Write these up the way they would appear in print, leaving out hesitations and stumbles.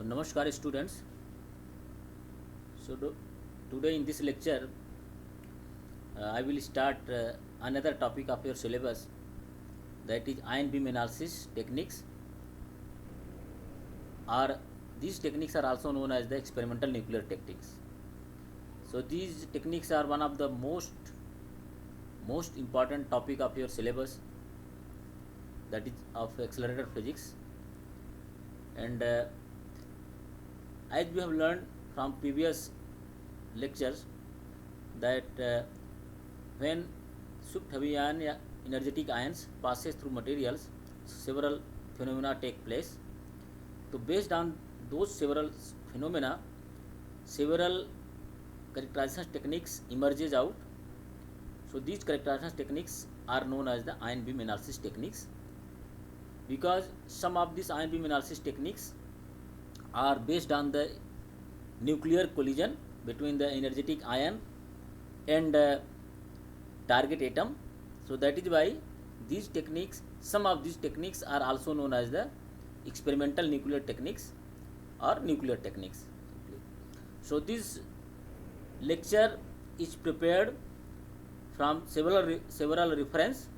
Namaskar students. Today in this lecture I will start another topic of your syllabus, that is ion beam analysis techniques, or these techniques are also known as the experimental nuclear techniques. So these techniques are one of the most important topic of your syllabus, that is of accelerated physics. And as we have learned from previous lectures that when super heavy ion energetic ions passes through materials, several phenomena take place. So based on those several phenomena, several characterization techniques emerges out. So these characterization techniques are known as the ion beam analysis techniques, because some of these ion beam analysis techniques are based on the nuclear collision between the energetic ion and target atom. So that is why these techniques, some of these techniques are also known as the experimental nuclear techniques or nuclear techniques. So this lecture is prepared from several reference.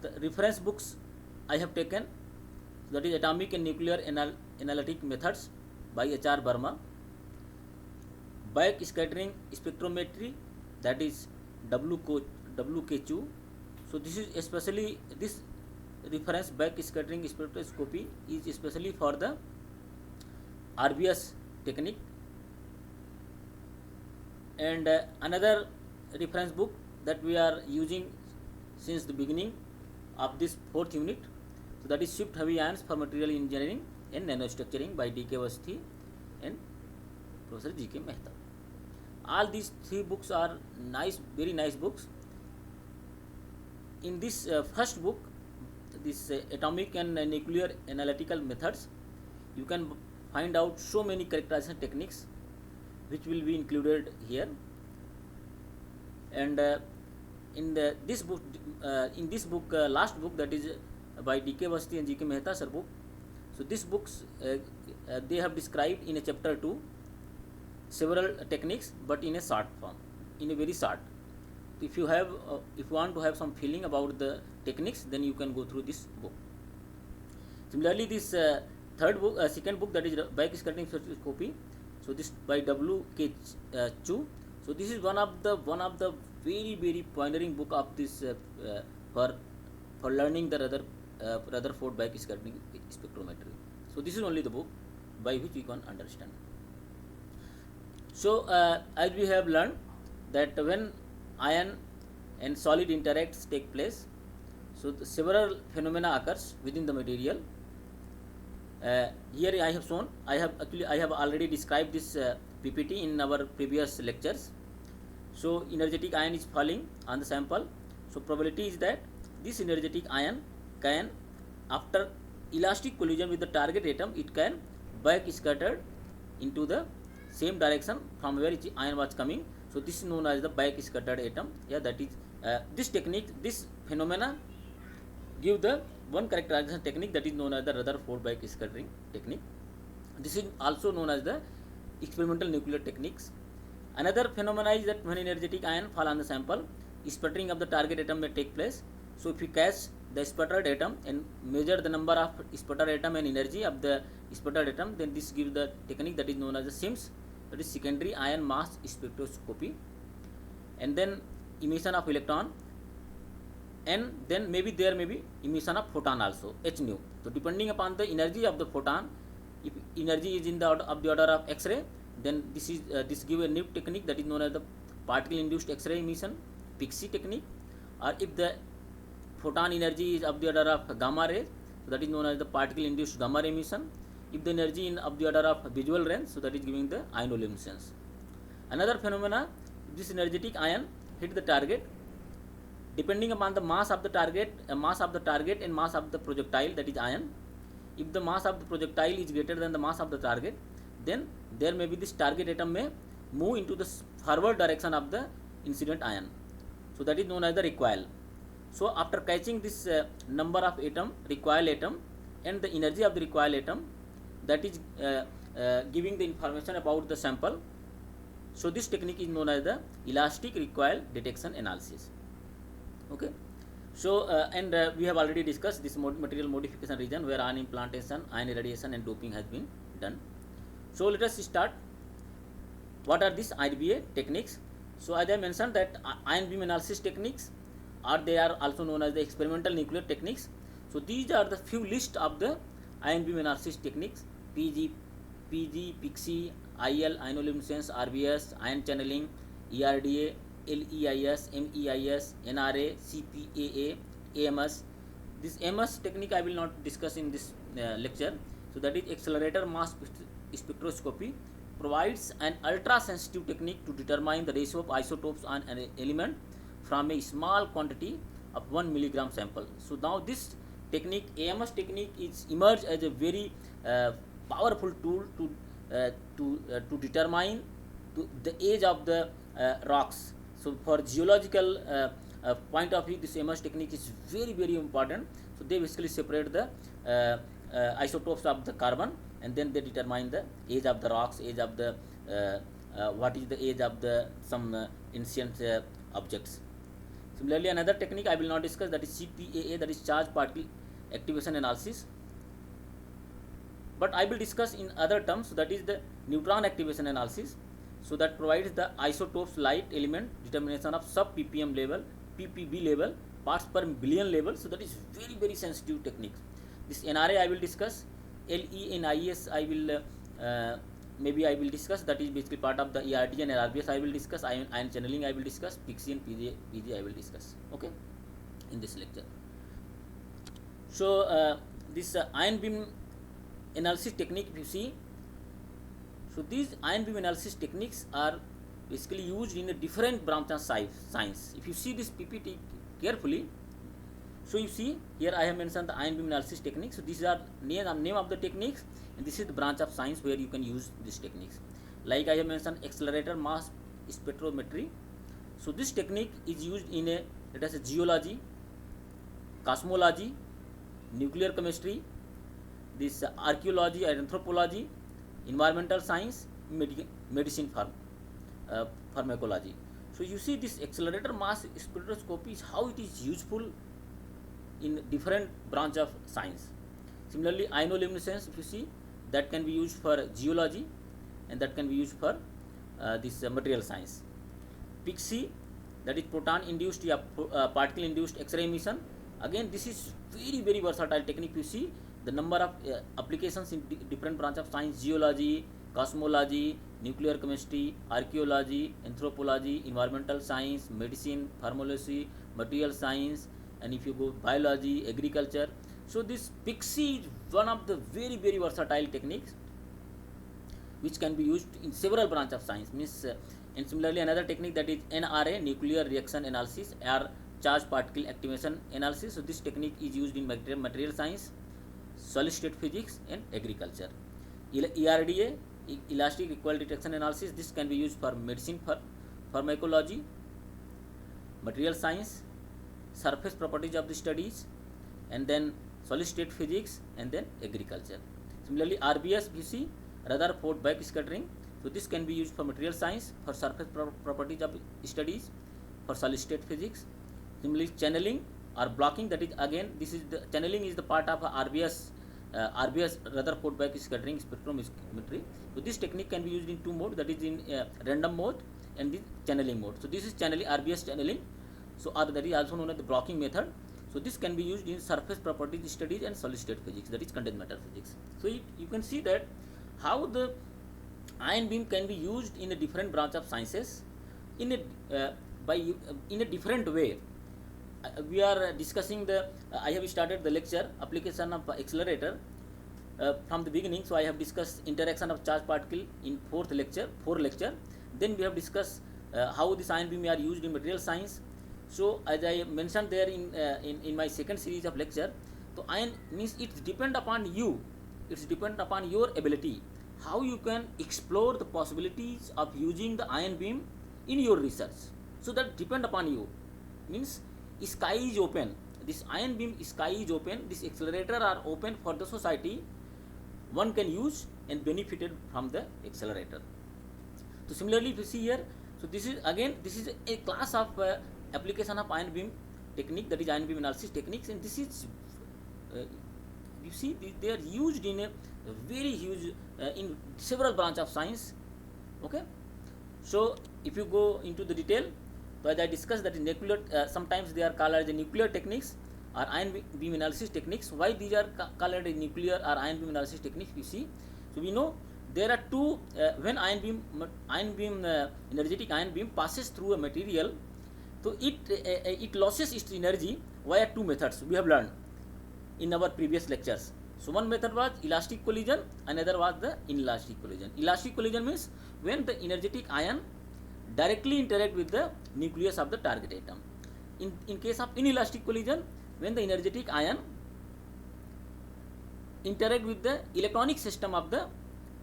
The reference books I have taken, that is Atomic and Nuclear Analytic Methods by H.R. Verma, Back Scattering Spectrometry, that is W.K. Chu. So this is especially, this reference back scattering spectroscopy is especially for the RBS technique. And another reference book that we are using since the beginning of this fourth unit, so that is Shift Heavy Ions for Material Engineering and Nanostructuring by D.K. Awasthi and Professor G.K. Mehta. All these three books are nice, very nice books. In this first book, this Atomic and Nuclear Analytical Methods, you can find out so many characterization techniques which will be included here. And in this book, last book, that is by D.K. Awasthi and G.K. Mehta sir book. So these books they have described in a chapter 2 several techniques, but in a short form, in a very short. If you want to have some feeling about the techniques, then you can go through this book. Similarly, this second book, that is Back Scattering Spectroscopy. So this by W.K. Chu. So this is one of the very pioneering book of this for learning the Rutherford back scattering spectrometry. So this is only the book by which we can understand. So as we have learned that when ion and solid interacts take place, so several phenomena occurs within the material. Here I have shown, I have already described this PPT in our previous lectures. So energetic ion is falling on the sample. So probability is that this energetic ion can, after elastic collision with the target atom, it can back scattered into the same direction from where ion was coming. So this is known as the back scattered atom. Yeah, that is this technique, this phenomena give the one characterization technique, that is known as the Rutherford back scattering technique. This is also known as the experimental nuclear techniques. Another phenomena is that when energetic ion fall on the sample, sputtering of the target atom may take place. So if we catch the sputtered atom and measure the number of sputtered atom and energy of the sputtered atom, then this gives the technique that is known as the SIMS, that is secondary ion mass spectroscopy. And then emission of electron, and then there may be emission of photon also, h nu. So depending upon the energy of the photon, if energy is in the order of X-ray, then this give a new technique that is known as the particle induced X-ray emission, PIXI technique. Or if the photon energy is of the order of gamma ray, so that is known as the particle induced gamma ray emission. If the energy in of the order of visual range, so that is giving the ionoluminescence. Another phenomena, this energetic ion hit the target, depending upon the mass of the target and mass of the projectile, that is ion. If the mass of the projectile is greater than the mass of the target, then there may be this target atom may move into the forward direction of the incident ion. So that is known as the recoil. So after catching this number of atom, recoil atom, and the energy of the recoil atom, that is giving the information about the sample. So this technique is known as the elastic recoil detection analysis. Okay. So we have already discussed this material modification region where ion implantation, ion irradiation and doping has been done. So let us start. What are these IBA techniques? So as I mentioned that ion beam analysis techniques, or they are also known as the experimental nuclear techniques. So these are the few list of the ion beam analysis techniques: PIXI, IL, ionoluminescence, RBS, ion channeling, ERDA, LEIS, MEIS, NRA, CPAA, AMS. This AMS technique I will not discuss in this lecture. So that is accelerator mass spectroscopy, provides an ultra sensitive technique to determine the ratio of isotopes on an element from a small quantity of 1 milligram sample. So now this technique, AMS technique, is emerged as a very powerful tool to determine the age of the rocks. So for geological point of view, this AMS technique is very important. So they basically separate the isotopes of the carbon, and then they determine the age of the rocks, age of the what is the age of the some ancient objects. Similarly, another technique I will not discuss, that is CPAA, that is charge particle activation analysis. But I will discuss in other terms, so that is the neutron activation analysis. So that provides the isotopes, light element, determination of sub ppm level, ppb level, parts per billion level. So that is very sensitive techniques. This NRA I will discuss. LENIS I will maybe I will discuss, that is basically part of the ERD and RBS I will discuss. Ion channeling I will discuss. PIXI and PG I will discuss, okay, in this lecture. So this ion beam analysis technique, if you see, so these ion beam analysis techniques are basically used in a different branch of science. If you see this PPT carefully, so you see here I have mentioned the ion beam analysis techniques. So these are name of the techniques, and this is the branch of science where you can use these techniques. Like I have mentioned, accelerator mass spectrometry. So this technique is used in a, let us say, geology, cosmology, nuclear chemistry, this archaeology and anthropology, environmental science, medicine, pharmacology. So you see this accelerator mass spectroscopy is how it is useful in different branch of science. Similarly, ionoluminescence, if you see, that can be used for geology, and that can be used for this material science. PIXI, that is proton induced particle induced X-ray emission. Again, this is very versatile technique. You see the number of applications in different branch of science: geology, cosmology, nuclear chemistry, archaeology, anthropology, environmental science, medicine, pharmacology, material science, and if you go biology, agriculture. So this PIXI is one of the very versatile techniques which can be used in several branch of science. And similarly, another technique, that is NRA, nuclear reaction analysis, or charge particle activation analysis. So this technique is used in material science, solid state physics, and agriculture. ERDA, elastic recoil detection analysis, this can be used for medicine, for pharmacology, material science, surface properties of the studies, and then solid state physics, and then agriculture. Similarly, RBS, you see, Rutherford backscattering. So this can be used for material science, for surface properties of studies, for solid state physics. Similarly, channeling or blocking, that is again, this is the channeling is the part of RBS Rutherford backscattering spectrometry. So this technique can be used in two modes, that is in random mode and the channeling mode. So this is channeling, RBS channeling. So that is also known as the blocking method. So this can be used in surface properties studies and solid state physics, that is condensed matter physics. So you can see that how the ion beam can be used in a different branch of sciences in a different way. We are discussing I have started the lecture application of accelerator from the beginning. So I have discussed interaction of charge particle in fourth lecture. Then we have discussed how this ion beam are used in material science. So as I mentioned there in my second series of lecture, so ion means it's depend upon you. It's depend upon your ability, how you can explore the possibilities of using the ion beam in your research. So that depend upon you. Means sky is open. This ion beam sky is open. This accelerator are open for the society one can use and benefited from the accelerator. So similarly, if you see here, so this is again, this is a class of application of ion beam technique, that is ion beam analysis techniques, and this is you see they are used in a very huge in several branches of science. Okay, so if you go into the detail, so as I discussed that nuclear, sometimes they are called as the nuclear techniques or ion beam analysis techniques. Why these are called as nuclear or ion beam analysis techniques? You see, so we know there are two, when energetic ion beam passes through a material, so it loses its energy via two methods we have learned in our previous lectures. So one method was elastic collision, another was the inelastic collision. Elastic collision means when the energetic ion directly interact with the nucleus of the target atom. In case of inelastic collision, when the energetic ion interact with the electronic system of the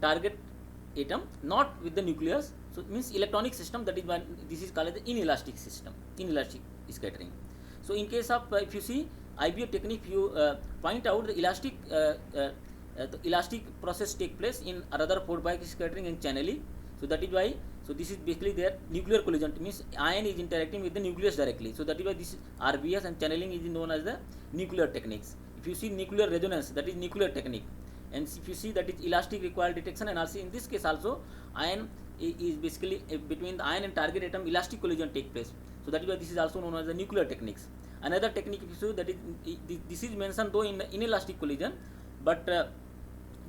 target atom, not with the nucleus. So it means electronic system, that is why this is called the inelastic system, inelastic scattering. So in case of if you see IBO technique, you point out the elastic process take place in Rutherford by scattering and channeling. So that is why, so this is basically their nuclear collision, means ion is interacting with the nucleus directly. So that is why this RBS and channeling is known as the nuclear techniques. If you see nuclear resonance, that is nuclear technique. And if you see that is elastic recoil detection analysis, in this case also ion is basically between the ion and target atom elastic collision take place. So that is why this is also known as the nuclear techniques. Another technique, if you see, that is this is mentioned though in the inelastic collision, but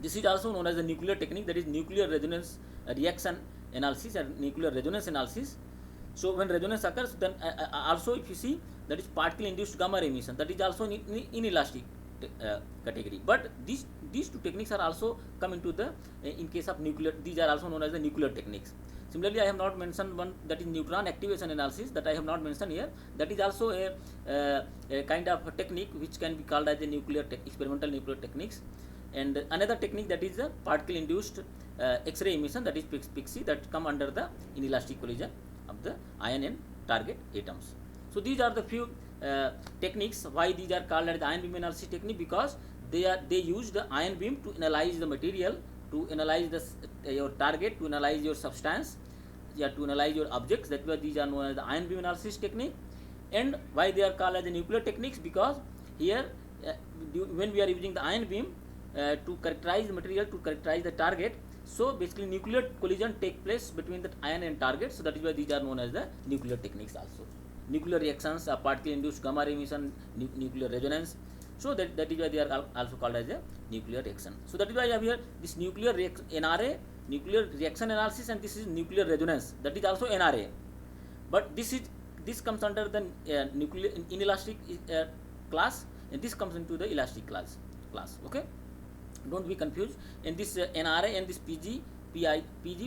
this is also known as the nuclear technique, that is nuclear resonance reaction analysis and nuclear resonance analysis. So when resonance occurs, then also if you see, that is particle induced gamma ray emission, that is also in inelastic category. But these two techniques are also come into the in case of nuclear, these are also known as the nuclear techniques. Similarly, I have not mentioned one, that is neutron activation analysis, that I have not mentioned here. That is also a kind of a technique which can be called as the nuclear experimental nuclear techniques. And another technique, that is the particle induced X-ray emission, that is PIXI, that come under the inelastic collision of the ion and target atoms. So these are the few techniques. Why these are called as the ion beam analysis technique? Because they use the ion beam to analyze the material, to analyze your target, to analyze your substance, to analyze your objects. That's why these are known as the ion beam analysis technique. And why they are called as the nuclear techniques? Because here when we are using the ion beam to characterize the material, to characterize the target, so basically nuclear collision take place between the ion and target. So that is why these are known as the nuclear techniques also. Nuclear reactions, particle induced gamma ray emission, nuclear resonance. So that is why they are also called as a nuclear reaction. So that is why I have here this nuclear NRA, nuclear reaction analysis, and this is nuclear resonance, that is also NRA. But this comes under the nuclear inelastic class, and this comes into the elastic class. Okay, don't be confused. And this NRA and this PG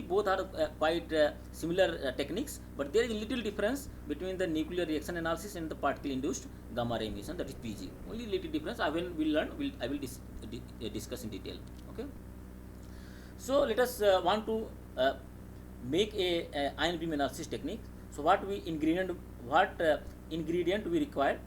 both are quite similar techniques, but there is a little difference between the nuclear reaction analysis and the particle induced gamma ray emission, that is PG. Only little difference. I will discuss in detail. Okay. So let us want to make a ion beam analysis technique. So what ingredient we require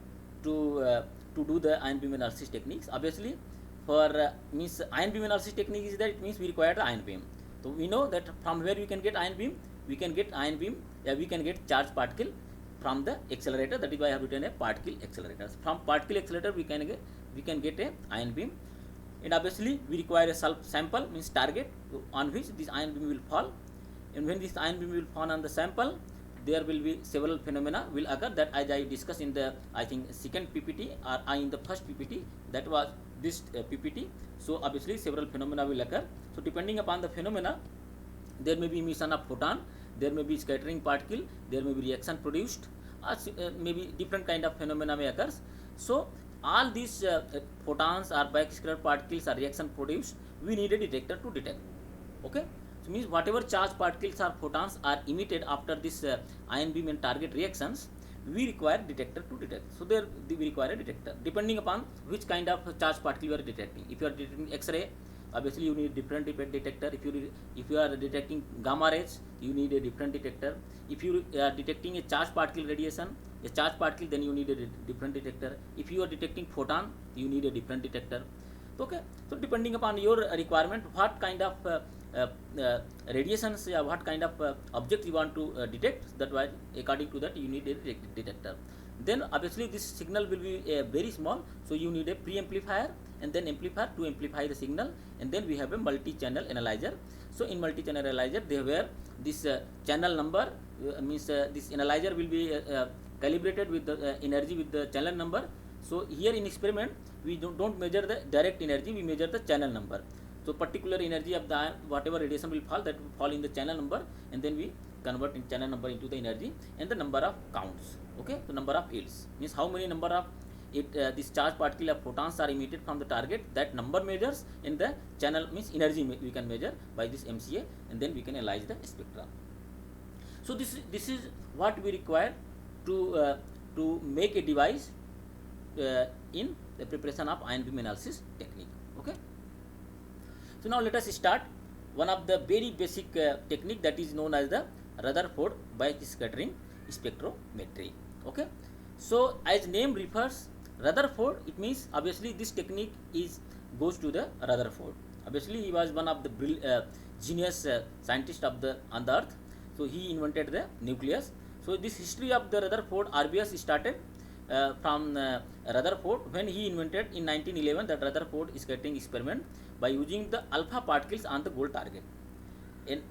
to do the ion beam analysis techniques? Obviously, for means ion beam analysis technique is that it means we require the ion beam. So we know that from where we can get ion beam, we can get charged particle from the accelerator. That is why I have written a particle accelerator. From particle accelerator we can get a ion beam, and obviously we require a sample, means target, on which this ion beam will fall. And when this ion beam will fall on the sample, there will be several phenomena will occur, that as I discussed in the second PPT or in the first PPT, that was this PPT. So obviously several phenomena will occur. So depending upon the phenomena, there may be emission of photon, there may be scattering particle, there may be reaction produced, or maybe different kind of phenomena may occur. So all these photons or backscatter particles or reaction produced, we need a detector to detect. Okay. So means whatever charged particles or photons are emitted after this ion beam and target reactions, we require detector to detect. So there we require a detector depending upon which kind of charged particle you are detecting. If you are detecting X-ray, obviously you need different detector. If you are detecting gamma rays, you need a different detector. If you are detecting a charged particle radiation, a charged particle, then you need a different detector. If you are detecting photon, you need a different detector. Okay, so depending upon your requirement, what kind of radiations, what kind of object you want to detect, that why according to that you need a detector. Then obviously this signal will be very small, so you need a pre-amplifier and then amplifier to amplify the signal, and then we have a multi-channel analyzer. So in multi-channel analyzer, they were this channel number, means this analyzer will be calibrated with the energy with the channel number. So here in experiment we don't measure the direct energy, we measure the channel number. So particular energy of the whatever radiation will fall, that will fall in the channel number, and then we convert in channel number into the energy and the number of counts. Okay, the number of yields means how many number of this charged particle of photons are emitted from the target, that number measures in the channel, means energy we can measure by this MCA, and then we can analyze the spectra. So this is what we require to make a device in the preparation of ion beam analysis technique. Okay, so now let us start one of the very basic technique, that is known as the Rutherford backscattering spectrometry. Okay, so as name refers, Rutherford, it means obviously this technique goes to the Rutherford. Obviously he was one of the genius scientist on the earth, so he invented the nucleus. So this history of the Rutherford RBS started from Rutherford when he invented in 1911 the Rutherford scattering experiment by using the alpha particles on the gold target, and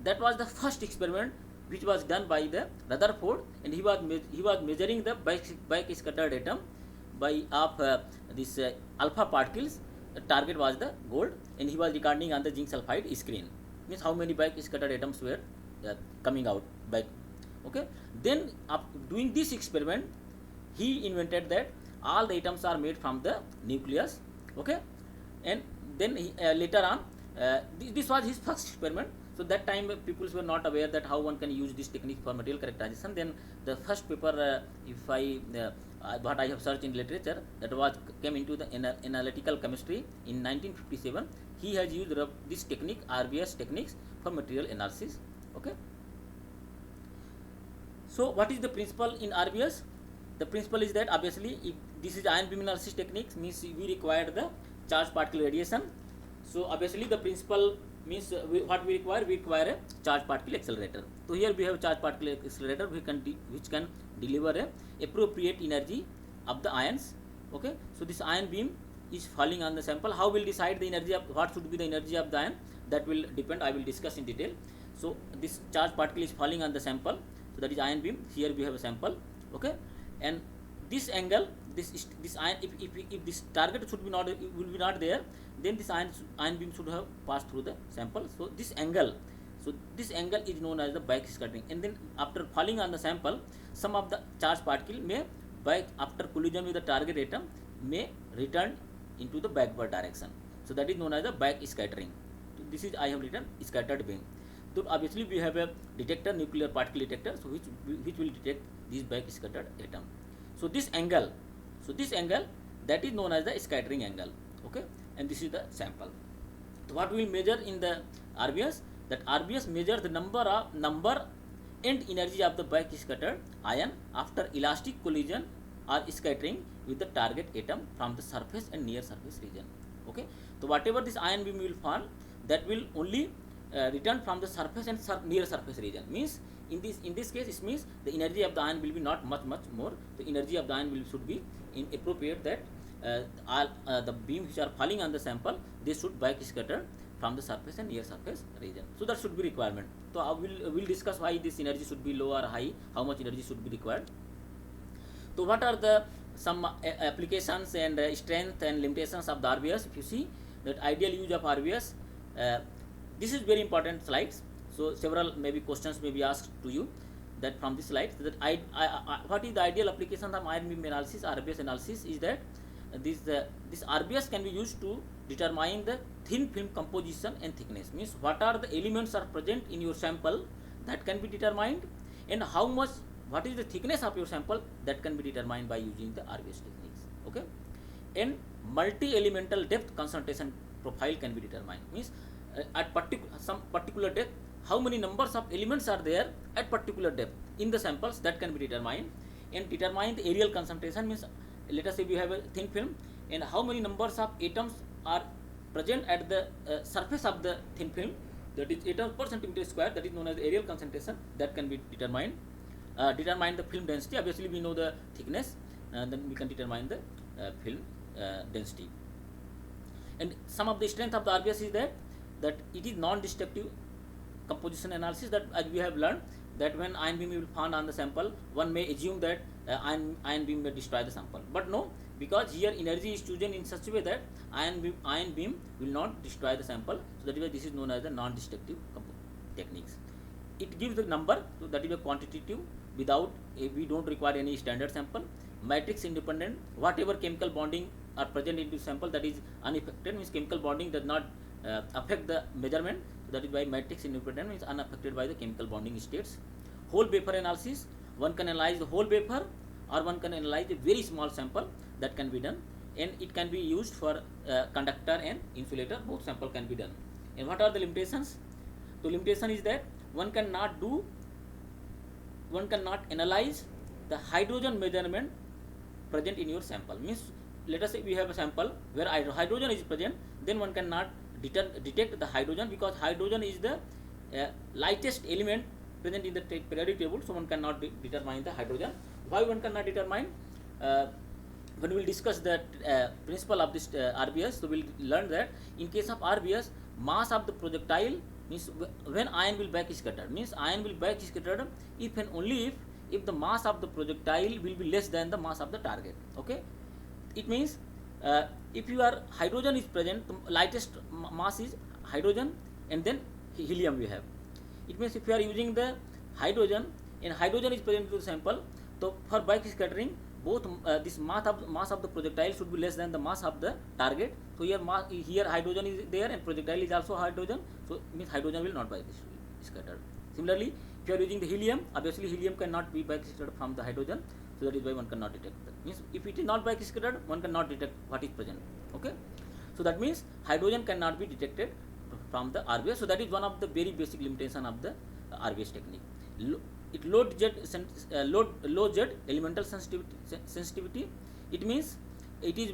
that was the first experiment which was done by the Rutherford, and he was measuring the backscattered atom by of this alpha particles. The target was the gold, and he was recording on the zinc sulfide screen, means how many backscattered atoms were coming out back. Okay, then doing this experiment, he invented that all the atoms are made from the nucleus. Okay, and then later on this was his first experiment. So that time people were not aware that how one can use this technique for material characterization. Then the first paper, if I what I have searched in literature, that was came into the analytical chemistry in 1957. He has used this technique, RBS techniques, for material analysis. Okay, so what is the principle in RBS? The principle is that obviously if this is ion beam analysis techniques, means we require the charged particle radiation. So obviously the principle means what we require a charged particle accelerator. So here we have a charged particle accelerator which can deliver a appropriate energy of the ions. Okay, so this ion beam is falling on the sample. How will decide the energy of what should be the energy of the ion? That will depend, I will discuss in detail. So this charged particle is falling on the sample, so that is ion beam. Here we have a sample. Okay, and this angle, this ion, if this target should be not will be not there, then this ion beam should have passed through the sample. So this angle is known as the backscattering, and then after falling on the sample, some of the charged particle may after collision with the target atom may return into the backward direction. So that is known as the backscattering. So this is I have written scattered beam. So obviously we have a detector, nuclear particle detector, so which will detect these backscattered atom. So this angle that is known as the scattering angle. Okay, and this is the sample. So what we will measure in the RBS, that RBS measures the number and energy of the backscattered ion after elastic collision or scattering with the target atom from the surface and near surface region. Okay, so whatever this ion beam will fall, that will only return from the surface and near surface region. Means in this case it means the energy of the ion will be not much more. The energy of the ion should be in appropriate that the beam which are falling on the sample, they should backscatter from the surface and near surface region. So that should be requirement. So I will discuss why this energy should be low or high, how much energy should be required. So what are the some applications and strength and limitations of the RBS? If you see that ideal use of RBS, this is very important slides. So several maybe questions may be asked to you that from this slide, that what is the ideal application of ion beam analysis, RBS analysis, is that this RBS can be used to determine the thin film composition and thickness. Means what are the elements are present in your sample, that can be determined, and what is the thickness of your sample, that can be determined by using the RBS techniques. Okay, and multi-elemental depth concentration profile can be determined. Means at some particular depth, how many numbers of elements are there at particular depth in the samples, that can be determined, and determine the areal concentration. Means let us say we have a thin film, and how many numbers of atoms are present at the surface of the thin film, that is atoms per centimeter square, that is known as areal concentration, that can be determined. Determine the film density. Obviously we know the thickness, then we can determine the film density. And some of the strength of the RBS is that it is non-destructive composition analysis, that as we have learned that when ion beam will found on the sample, one may assume that ion beam may destroy the sample, but no, because here energy is chosen in such a way that ion beam will not destroy the sample, so that is why this is known as the non-destructive techniques. It gives the number, so that is a quantitative, without we don't require any standard sample. Matrix independent, whatever chemical bonding are present into sample, that is unaffected, means chemical bonding does not affect the measurement, so that is why matrix independent means unaffected by the chemical bonding states. Whole vapor analysis, one can analyze the whole vapor or one can analyze a very small sample, that can be done, and it can be used for conductor and insulator, both sample can be done. And what are the limitations? The limitation is that one cannot analyze the hydrogen measurement present in your sample. Means let us say we have a sample where hydrogen is present, then one cannot detect the hydrogen, because hydrogen is the lightest element present in the periodic table, so one cannot determine the hydrogen. Why one cannot determine? When we will discuss the principle of this RBS, so we will learn that in case of RBS, mass of the projectile, means when ion will back scattered, means ion will back scattered if and only if the mass of the projectile will be less than the mass of the target. Okay, it means if your hydrogen is present, the lightest mass is hydrogen, and then helium we have. It means if you are using the hydrogen and hydrogen is present in the sample, so for back scattering, both this mass of the projectile should be less than the mass of the target. So here hydrogen is there and projectile is also hydrogen, so means hydrogen will not back scattered. Similarly, if you are using the helium, obviously helium cannot be back scattered from the hydrogen, so that is why one cannot detect that. Means if it is not back scattered, one cannot detect what is present. Okay, so that means hydrogen cannot be detected from the RBS. So that is one of the very basic limitation of the RBS technique. Low Z elemental sensitivity. It means it is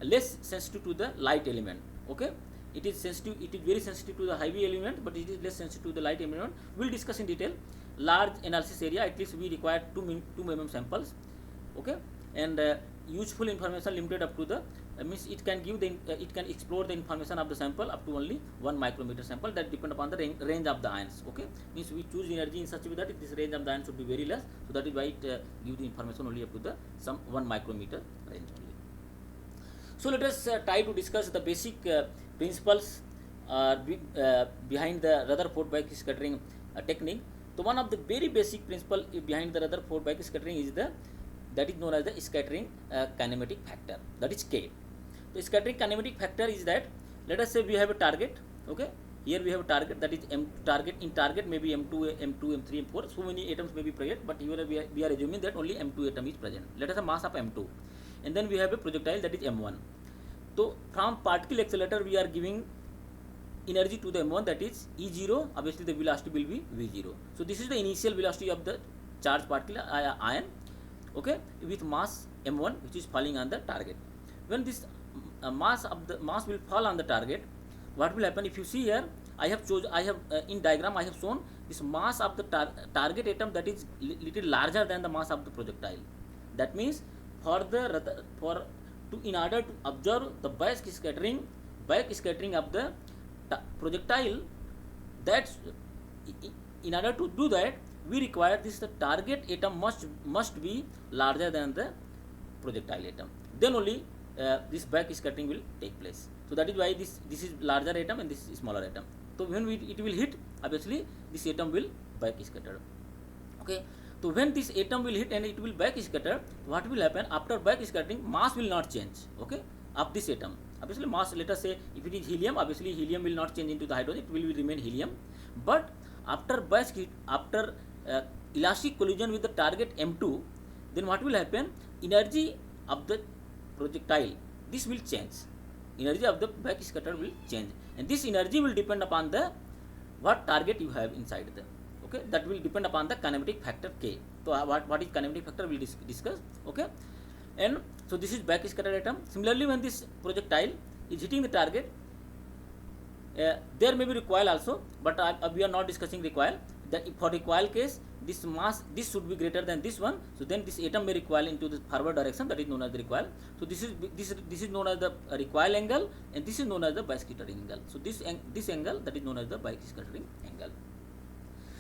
less sensitive to the light element. Okay, it is sensitive. It is very sensitive to the heavy element, but it is less sensitive to the light element. We will discuss in detail. Large analysis area. At least we require 2 mm samples. Okay, and useful information limited up to the means it can give the it can explore the information of the sample up to only 1 micrometer sample, that depend upon the range of the ions. Okay, means we choose energy in such a way that this range of the ions should be very less, so that is why it gives the information only up to the some 1 micrometer range only. So let us try to discuss the basic principles behind the Rutherford backscattering technique. So one of the very basic principle behind the Rutherford backscattering is that is known as the scattering kinematic factor, that is K. The scattering kinematic factor is that, let us say we have a target. Okay, here we have a target, that is target. In target maybe M2, M3, M4, so many atoms may be present, but here we are assuming that only M2 atom is present. Let us say mass of M2, and then we have a projectile, that is M1. So from particle accelerator we are giving energy to the M1, that is E0. Obviously the velocity will be V0. So this is the initial velocity of the charged particle ion. Okay, with mass M1 which is falling on the target. When this mass will fall on the target, what will happen? If you see here, in diagram I have shown this mass of the target atom, that is little larger than the mass of the projectile. That means in order to observe the backscattering of the projectile, that's in order to do that we require the target atom must be larger than the projectile atom, then only this backscattering will take place. So that is why this is larger atom and this is smaller atom. So when it will hit, obviously this atom will backscatter. Okay, so when this atom will hit and it will backscatter, what will happen? After backscattering, mass will not change. Okay, of this atom. Obviously mass, let us say if it is helium, obviously helium will not change into the hydrogen, it will remain helium. But after elastic collision with the target M2, then what will happen? Energy of the projectile, this will change. Energy of the backscatter will change, and this energy will depend upon the what target you have inside the. Okay, that will depend upon the kinematic factor K. So what is kinematic factor we will discuss. Okay, and so this is back scattered atom. Similarly, when this projectile is hitting the target, there may be recoil also, but we are not discussing recoil. That for recoil case, this mass, this should be greater than this one, so then this atom may recoil into the forward direction, that is known as the recoil. So this is known as the recoil angle, and this is known as the backscattering angle. So this angle, that is known as the backscattering angle.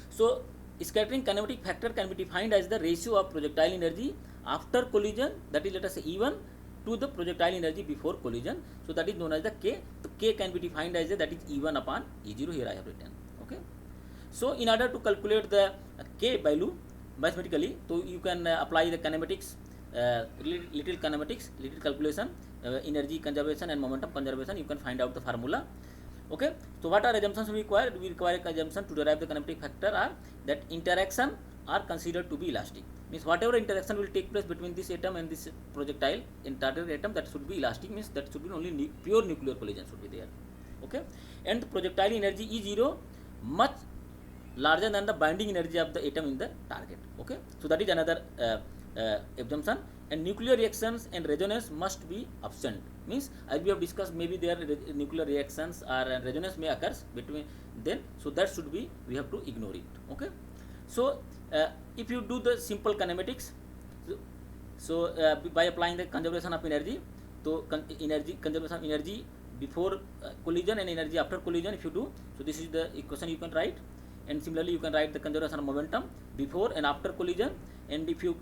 So scattering kinematic factor can be defined as the ratio of projectile energy after collision, that is let us say E1, to the projectile energy before collision. So that is known as the K. So K can be defined as that is E1 upon E0. Here I have written. Okay. So in order to calculate the K value mathematically, so you can apply the kinematics, little kinematics, little calculation, energy conservation and momentum conservation. You can find out the formula. Okay. So what are assumptions we require? We require assumption to derive the kinematic factor are that interaction are considered to be elastic. Means whatever interaction will take place between this atom and this projectile in target atom, that should be elastic, means that should be only pure nuclear collision should be there. Okay. And the projectile energy E0 much larger than the binding energy of the atom in the target. Okay. So that is another assumption. And nuclear reactions and resonance must be absent. Means as we have discussed, maybe there nuclear reactions or resonance may occurs between then, so that should be, we have to ignore it. Okay. So if you do the simple kinematics, so by applying the conservation of energy, so energy conservation of energy before collision and energy after collision, if you do, so this is the equation you can write. And similarly you can write the conservation of momentum before and after collision. And if you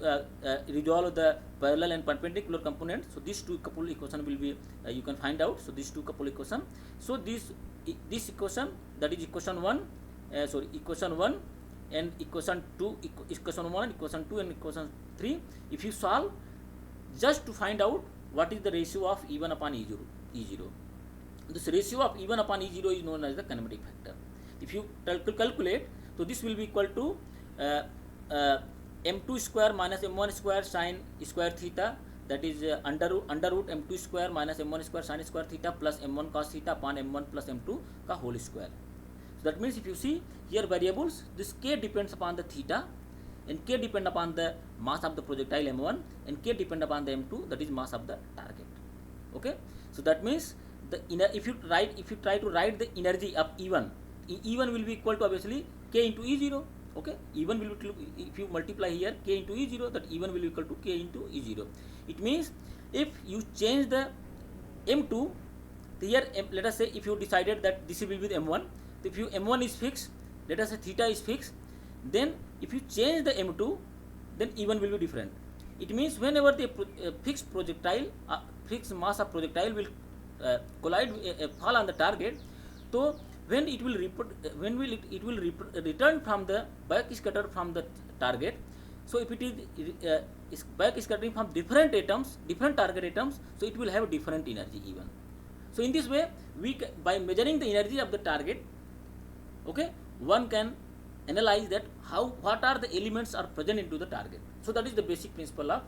resolve the parallel and perpendicular components, so these two couple equation will be you can find out. So these two couple equation, so this equation, that is equation 1 and equation 2, equation 1, equation 2 and equation 3, if you solve just to find out what is the ratio of E1 upon E0. This ratio of E1 upon E0 is known as the kinematic factor. If you calculate, so this will be equal to m2 square minus m1 square sin square theta, that is under root m2 square minus m1 square sin square theta plus m1 cos theta upon m1 plus m2 ka whole square. So that means if you see here variables, this K depends upon the theta, and K depend upon the mass of the projectile m1, and K depend upon the m2, that is mass of the target. Okay. So that means the if you try to write the energy of E1, E1 will be equal to obviously K into E0. Okay. E1 will be, if you multiply here K into E0, that E1 will be equal to K into E0. It means if you change the M2, here let us say if you decided that this will be the M1, if you M1 is fixed, let us say theta is fixed, then if you change the M2, then E1 will be different. It means whenever the fixed projectile, fixed mass of projectile will collide, fall on the target, so when it will return from the back scatter from the target. So if it is back scattering from different atoms, different target atoms, so it will have a different energy even. So in this way, by measuring the energy of the target, okay, one can analyze that what are the elements are present into the target. So that is the basic principle of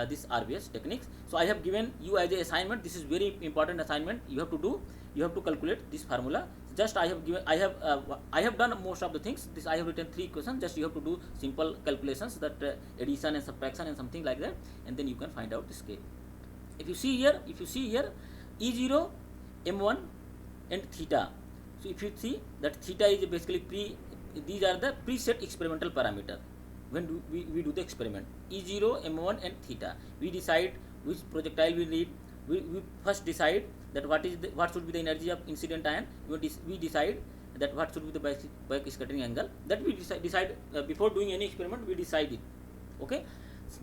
this RBS techniques. So I have given you as a assignment. This is very important assignment. You have to do. You have to calculate this formula. Just I have done most of the things. This I have written 3 equations. Just you have to do simple calculations, that addition and subtraction and something like that, and then you can find out this K. If you see here, E0, M1 and theta. So if you see that theta is basically these are the preset experimental parameter. When we do the experiment, E0, M1 and theta, we decide which projectile we need. We first decide that what should be the energy of incident ion. We decide that what should be the back scattering angle. That we decide before doing any experiment. We decide it. Okay.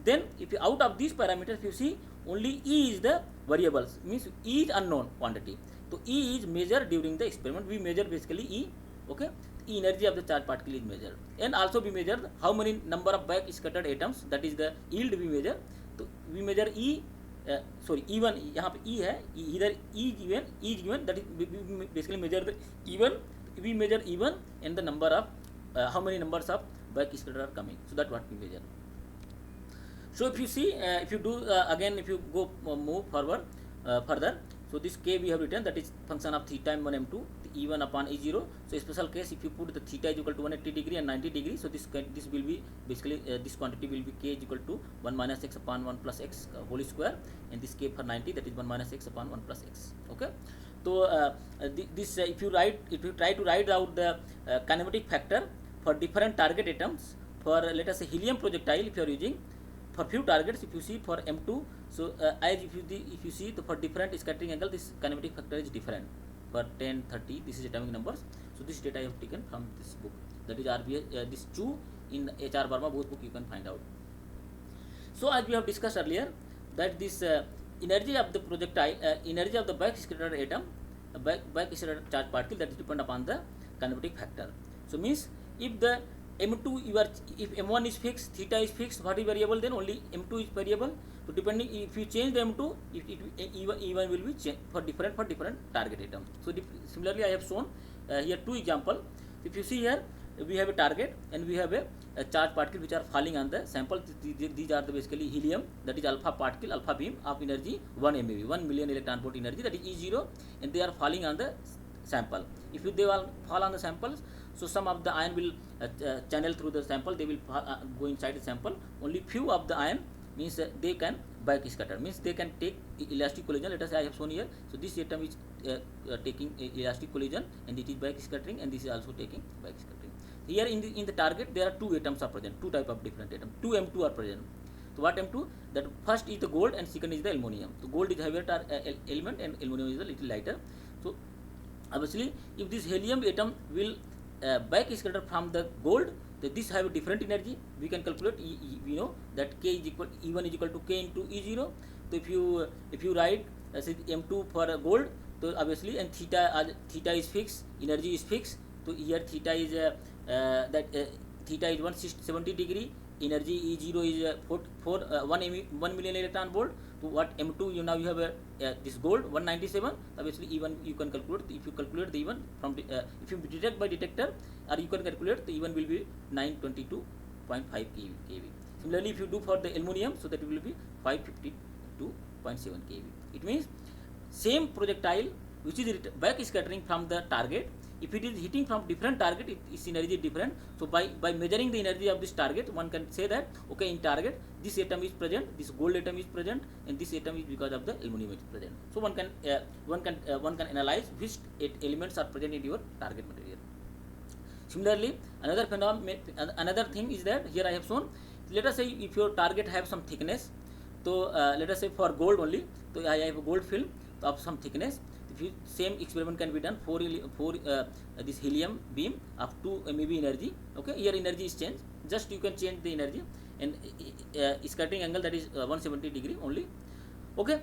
Then if you, out of these parameters, you see only E is the variables, means E is unknown quantity. So E is measured during the experiment. We measure basically E. Okay. E energy of the charged particle is measured, and also we measure how many number of back scattered atoms, that is the yield we measure. So we measure E. E1, यहाँ पे E है, इधर E given, that is we basically measure the E1. We measure E1 and the number of how many numbers of back scatter are coming. So that what we measure. So if you see, if you do again, if you go move forward further, so this K we have written, that is function of theta M1 M2. The E1 upon E0. So special case, if you put the theta is equal to 180 degree and 90 degree, so this will be basically this quantity will be k is equal to 1 minus x upon 1 plus x whole square, and this k for 90, that is 1 minus x upon 1 plus x. Okay, so this if you try to write out the kinematic factor for different target atoms, for let us say helium projectile, if you are using for few targets, if you see for M2, so as if you see for different scattering angle, this kinematic factor is different for 10, 30. This is atomic numbers. So this data I have taken from this book, that is RBS, this Chu in HR Verma, both book you can find out. So as we have discussed earlier, that this energy of the projectile, energy of the backscattered atom, backscattered charge particle, that is depend upon the kinematic factor. So means if the M2 if M1 is fixed, theta is fixed, what is variable, then only M2 is variable. So depending, if you change the M2, E1 will be changed for different target atom. So similarly I have shown here two example. If you see here, we have a target and we have a charge particle which are falling on the sample. These are the basically helium, that is alpha particle, alpha beam of energy 1 MeV, 1 million electron volt energy, that is E0, and they are falling on the sample. If they all fall on the samples, so some of the ion will channel through the sample, they will go inside the sample. Only few of the ion means they can backscatter, means they can take elastic collision. Let us say I have shown here. So this atom is taking elastic collision and it is backscattering, and this is also taking backscattering. Here in the target there are two atoms are present, two type of different atoms, two M2 are present. So what M2? That first is the gold and second is the aluminum. So gold is heavier element and aluminum is a little lighter. So obviously if this helium atom will backscatter from the gold, this have a different energy. We can calculate, we know that k is equal, E1 is equal to k into E0. So if you write say M2 for gold, so obviously, and theta is fixed, energy is fixed. So here theta is theta is 170 degree, energy E0 is 1 million electron volt. So what M2 you now you have this gold 197. Obviously E1 you can calculate. If you calculate the E1 from if you detect by detector, or you can calculate, the E1 will be 922.5 kV. Similarly, if you do for the aluminum, so that it will be 552.7 kV. It means same projectile which is backscattering from the target, if it is hitting from different target, its energy is different. So by measuring the energy of this target, one can say that okay, in target this atom is present, this gold atom is present, and this atom is because of the aluminum is present. So one can analyze which elements are present in your target material. Similarly, another thing is that here I have shown. Let us say if your target have some thickness, so let us say for gold only, so I have a gold film of some thickness. Same experiment can be done for this helium beam of 2 MeV energy. Okay, here energy is changed, just you can change the energy, and scattering angle, that is 170 degree only. Okay,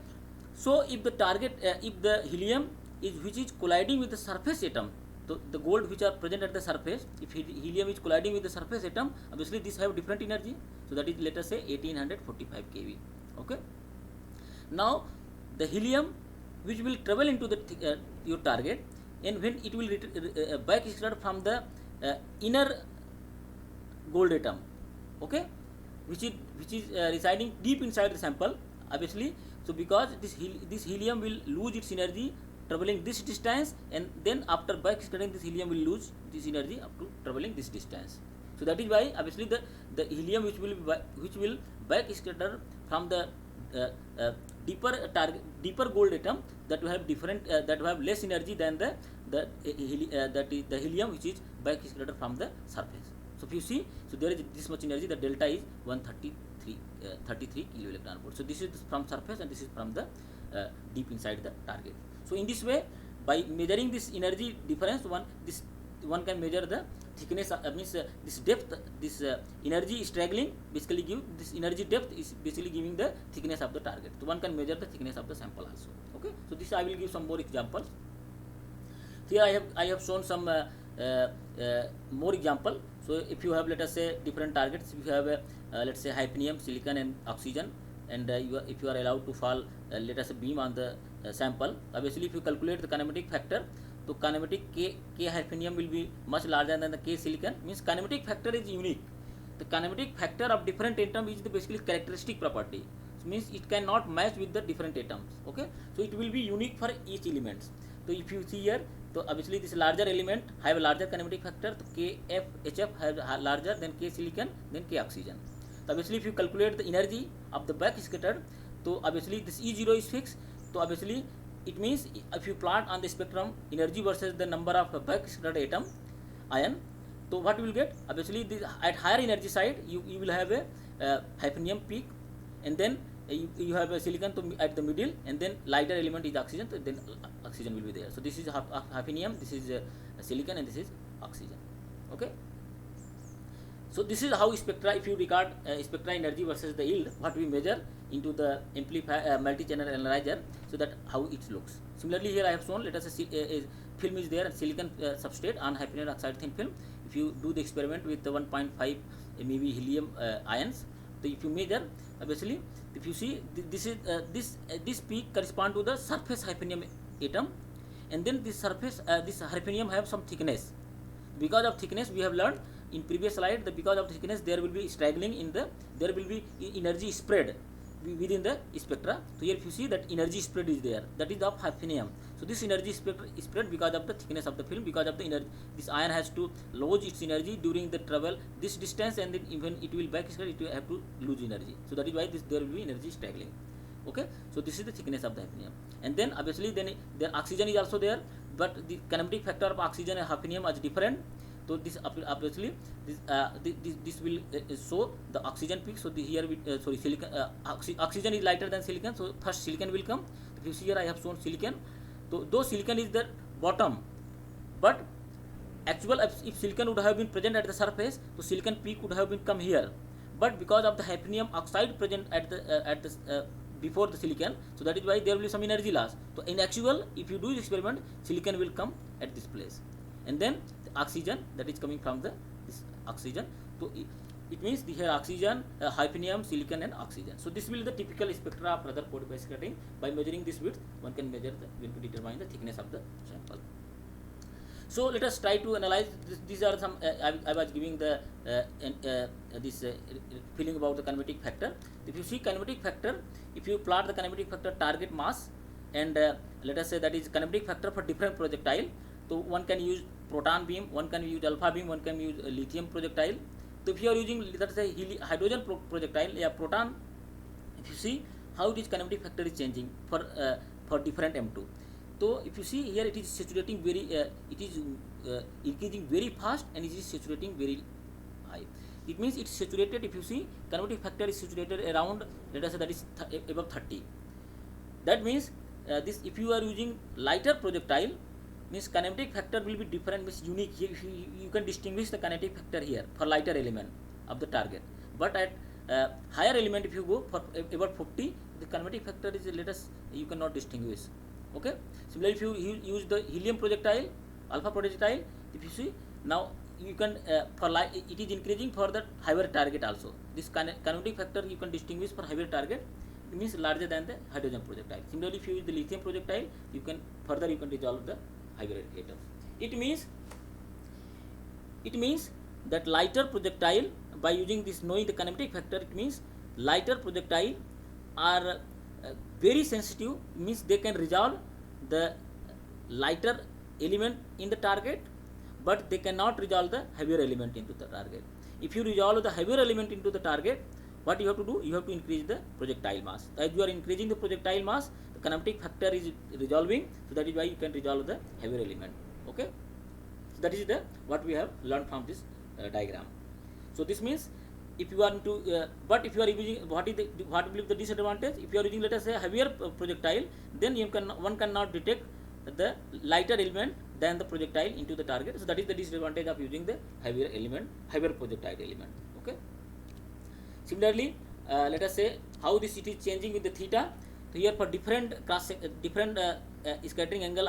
so if the target if the helium which is colliding with the surface atom, so the gold which are present at the surface, if helium is colliding with the surface atom, obviously this have different energy. So that is, let us say 1845 kV. Okay, now the helium which will travel into the your target, and when it will backscatter from the inner gold atom, okay, which is residing deep inside the sample, obviously. So because this helium will lose its energy traveling this distance, and then after backscattering, this helium will lose this energy up to traveling this distance. So that is why obviously the helium which will backscatter from the deeper gold atom, that will have different that will have less energy than the helium which is backscatter from the surface. So if you see, so there is this much energy, the delta is 33 kilo electron volt. So this is from surface and this is from the deep inside the target. So in this way, by measuring this energy difference, one can measure the thickness, means this depth, this energy straggling basically give this energy depth is basically giving the thickness of the target. So one can measure the thickness of the sample also. Okay, so this I will give some more examples. Here I have shown some more example. So if you have, let us say, different targets, if you have let's say hyphenium, silicon and oxygen, and if you are allowed to fall let us say beam on the sample, obviously if you calculate the kinematic factor, so kinematic K hyphenium will be much larger than the K silicon, means kinematic factor is unique. The kinematic factor of different atom is the basically characteristic property. So means it cannot match with the different atoms. Okay, so it will be unique for each element. So if you see here, so obviously this larger element have a larger kinematic factor, so KFHF have larger than K silicon than K oxygen. So obviously if you calculate the energy of the back scattered, so obviously this E0 is fixed. So obviously it means if you plot on the spectrum energy versus the number of back scattered atom ion, so what you will get, obviously this, at higher energy side you will have a hafnium peak, and then you have a silicon at the middle, and then lighter element is oxygen, so then oxygen will be there. So this is hafnium, this is silicon, and this is oxygen. Okay. So this is how spectra, if you regard spectra energy versus the yield, what we measure into the amplifier multi-channel analyzer, so that how it looks. Similarly here I have shown, let us say a film is there, silicon substrate on hafnium oxide thin film. If you do the experiment with the 1.5 MeV helium ions, so if you measure, obviously if you see this is this peak correspond to the surface hafnium atom, and then this surface this hafnium have some thickness. Because of thickness, we have learned in previous slide that because of thickness there will be straggling in the, there will be energy spread within the spectra. So here if you see that energy spread is there, that is of hafnium. So this energy spread because of the thickness of the film, because of the energy, this ion has to lose its energy during the travel this distance, and then even it will back scatter, it will have to lose energy. So that is why there will be energy straggling. Okay, so this is the thickness of the hafnium. And then obviously then the oxygen is also there, but the kinematic factor of oxygen and hafnium is different. So this obviously this will show the oxygen peak. So here we silicon oxygen is lighter than silicon, so first silicon will come. If you see here I have shown silicon, so though silicon is the bottom, but actual if silicon would have been present at the surface, so silicon peak would have been come here, but because of the hafnium oxide present at the before the silicon, so that is why there will be some energy loss. So in actual, if you do this experiment, silicon will come at this place, and then the oxygen that is coming from this oxygen. So it means here oxygen, hafnium, silicon, and oxygen. So this will be the typical spectra of Rutherford by scattering. By measuring this width, one can measure when to determine the thickness of the sample. So let us try to analyze this. These are some I was giving the this feeling about the kinematic factor. If you see kinematic factor, if you plot the kinematic factor target mass, and let us say that is kinematic factor for different projectile, so one can use proton beam, one can use alpha beam, one can use lithium projectile. So if you are using, let us say hydrogen projectile, proton, if you see how this kinematic factor is changing for different M2. So if you see here, it is saturating very it is increasing very fast, and it is saturating very high. It means it's saturated. If you see, kinematic factor is saturated around, let us say that is above 30. That means this, if you are using lighter projectile, means kinematic factor will be different, means unique. Here you can distinguish the kinetic factor here for lighter element of the target, but at higher element, if you go for about 50, the kinematic factor is, let us, you cannot distinguish. Okay. Similarly, if you use the helium projectile, alpha projectile, if you see now you can for it is increasing for the higher target also. This kinematic factor you can distinguish for higher target, it means larger than the hydrogen projectile. Similarly, if you use the lithium projectile, you can resolve the higher atoms. It means that lighter projectile, by using this, knowing the kinematic factor, it means lighter projectile are very sensitive, means they can resolve the lighter element in the target, but they cannot resolve the heavier element into the target. If you resolve the heavier element into the target, what you have to do? You have to increase the projectile mass. As you are increasing the projectile mass, the kinematic factor is resolving, so that is why you can resolve the heavier element. Okay, so that is the what we have learned from this diagram. So this means if you are into but if you are using, what will be the disadvantage? If you are using, let us say, heavier projectile, then one cannot detect the lighter element than the projectile into the target. So that is the disadvantage of using the heavier projectile element. Okay. Similarly, let us say how this it is changing with the theta. So here for different scattering angle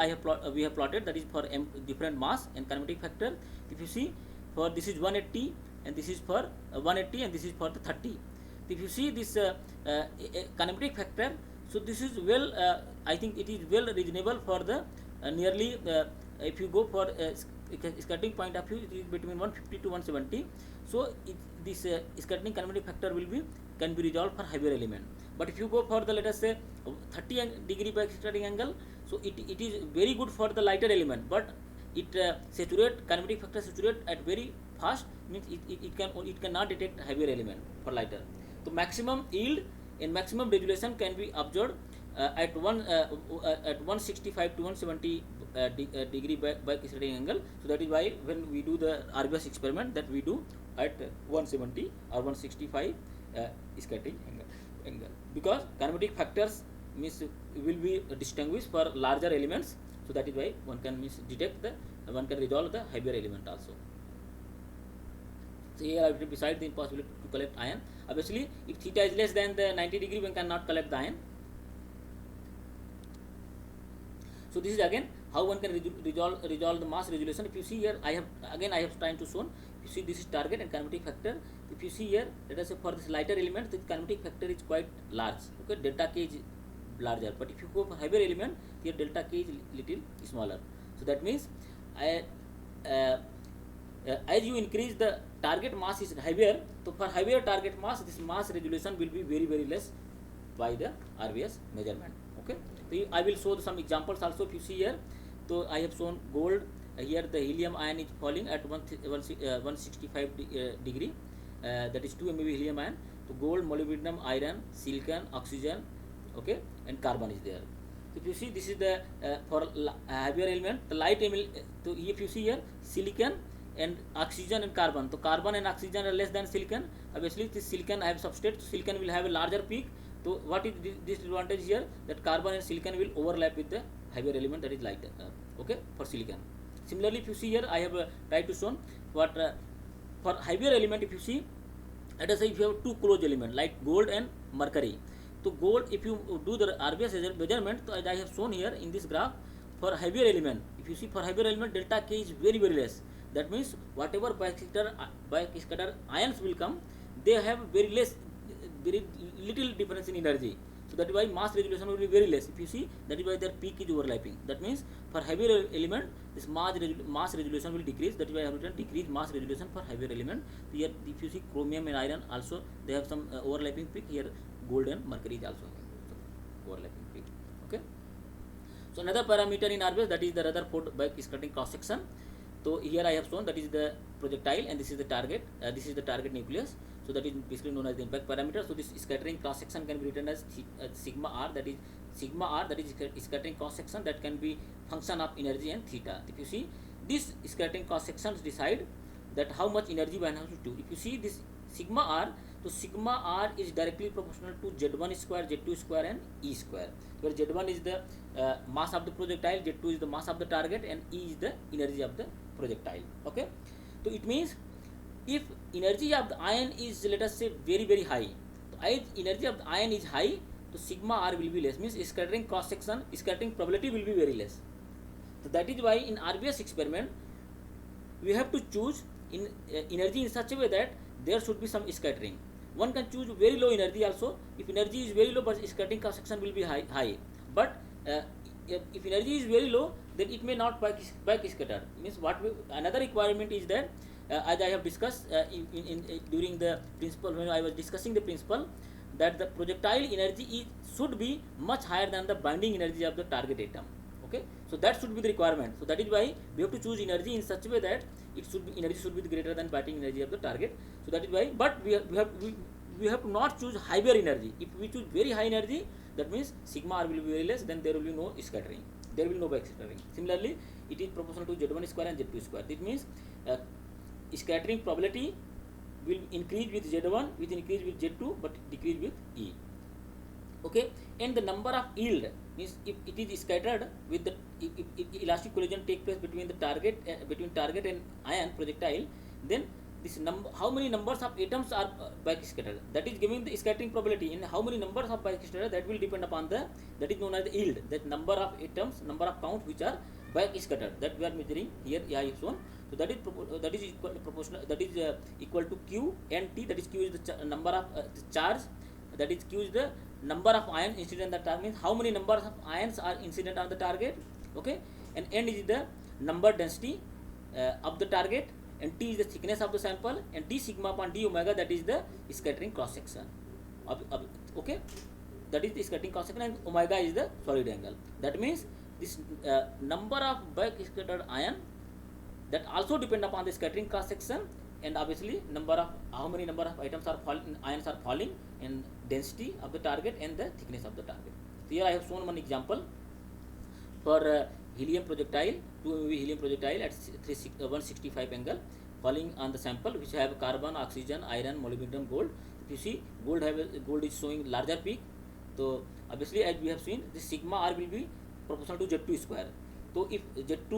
we have plotted, that is for different mass and kinematic factor. If you see, for this is 180, and this is for 180, and this is for the 30. If you see this kinematic factor, so this is well, I think it is well reasonable for the nearly if you go for scattering point of view, it is between 150 to 170. So this scattering kinematic factor can be resolved for heavier element. But if you go for the, let us say, 30 degree back scattering angle, so it is very good for the lighter element, but it saturate kinematic factor saturate at very fast, means it cannot detect heavier element for lighter. So maximum yield and maximum resolution can be observed at 165 to 170 degree back scattering angle. So that is why when we do the RBS experiment, that we do at 170 or 165 scattering angle, because kinematic factors means will be distinguished for larger elements. So that is why one can one can resolve the heavier element also. So here I have beside the impossibility to collect ion. Obviously, if theta is less than the 90 degree, one cannot collect the ion. So this is again how one can resolve the mass resolution. If you see here, I have trying to show. You see, this is target and kinematic factor. If you see here, let us say for this lighter element, the kinematic factor is quite large. Okay, delta K is larger. But if you go for heavier element, here delta K is little smaller. So that means as you increase the target mass is heavier, so for heavier target mass, this mass resolution will be very less by the RBS measurement. Okay, so I will show some examples also. If you see here, so I have shown gold. Here the helium ion is falling at 165 degree, that is 2 MeV helium ion. So gold, molybdenum, iron, silicon, oxygen, okay, and carbon is there. So if you see, this is the for heavier element, the light element. So if you see here, silicon and oxygen and carbon. So carbon and oxygen are less than silicon. Obviously, this silicon I have substrate, so silicon will have a larger peak. So what is this advantage here? That carbon and silicon will overlap with the heavier element, that is lighter. Okay, for silicon. Similarly, if you see here, I have tried to show what for heavier element. If you see, let us say if you have two close element like gold and mercury. So gold, if you do the RBS measurement, so as I have shown here in this graph, for heavier element, if you see for heavier element, delta K is very less. That means whatever backscatter ions will come, they have very little difference in energy. So that is why mass resolution will be very less. If you see, that is why their peak is overlapping. That means for heavier element, this mass resolution will decrease. That is why I have written decrease mass resolution for heavier element. Here, if you see chromium and iron also, they have some overlapping peak. Here, gold and mercury is also overlapping peak. Okay. So another parameter in RBS, that is the Rutherford backscattering cross section. So here I have shown that is the projectile and this is the target. This is the target nucleus. So that is basically known as the impact parameter. So this scattering cross section can be written as sigma r. That is scattering cross section, that can be function of energy and theta. If you see, this scattering cross sections decide that how much energy one has to do. If you see this sigma r, so sigma r is directly proportional to Z1 square, Z2 square and E square, where Z1 is the mass of the projectile, Z2 is the mass of the target, and E is the energy of the projectile. Okay, so it means if energy of the ion is, let us say, very high, so as energy of the ion is high, so sigma r will be less, means scattering cross section, scattering probability will be very less. So that is why in RBS experiment we have to choose in energy in such a way that there should be some scattering. One can choose very low energy also. If energy is very low, but scattering cross section will be high. But if energy is very low, then it may not back scatter. Means another requirement is that, as I have discussed during the principle, when I was discussing the principle, that the projectile energy should be much higher than the binding energy of the target atom. Okay, so that should be the requirement. So that is why we have to choose energy in such a way that energy should be greater than binding energy of the target. So that is why, but we have to not choose higher energy. If we choose very high energy, that means sigma r will be very less, then there will be no scattering, there will be no backscattering. Similarly, it is proportional to Z1 square and Z2 square. It means scattering probability will increase with Z1, with increase with Z2, but decrease with E. Okay, and the number of yield means if it is scattered with the if elastic collision take place between the target and ion projectile, then this how many numbers of atoms are backscattered, that is giving the scattering probability. And how many numbers of backscattered, that will depend upon that is known as the yield, that number of atoms, number of counts which are backscattered, that we are measuring here. I have shown. So that is equal proportional, that is equal to Q and T. That is Q is the number of the charge, that is Q is the number of ions incident on the target, means how many numbers of ions are incident on the target. Okay, and N is the number density of the target, and T is the thickness of the sample, and D sigma upon D omega, that is the scattering cross section. Okay, that is the scattering cross section, and omega is the solid angle. That means this number of back scattered ion that also depend upon the scattering cross section, and obviously how many number of atoms are ions are falling, and density of the target and the thickness of the target. So here I have shown one example for helium projectile, 2 MeV helium projectile at 165 angle falling on the sample which have carbon, oxygen, iron, molybdenum, gold. If you see, gold is showing larger peak. So obviously, as we have seen, this sigma r will be proportional to Z2 square. So if Z2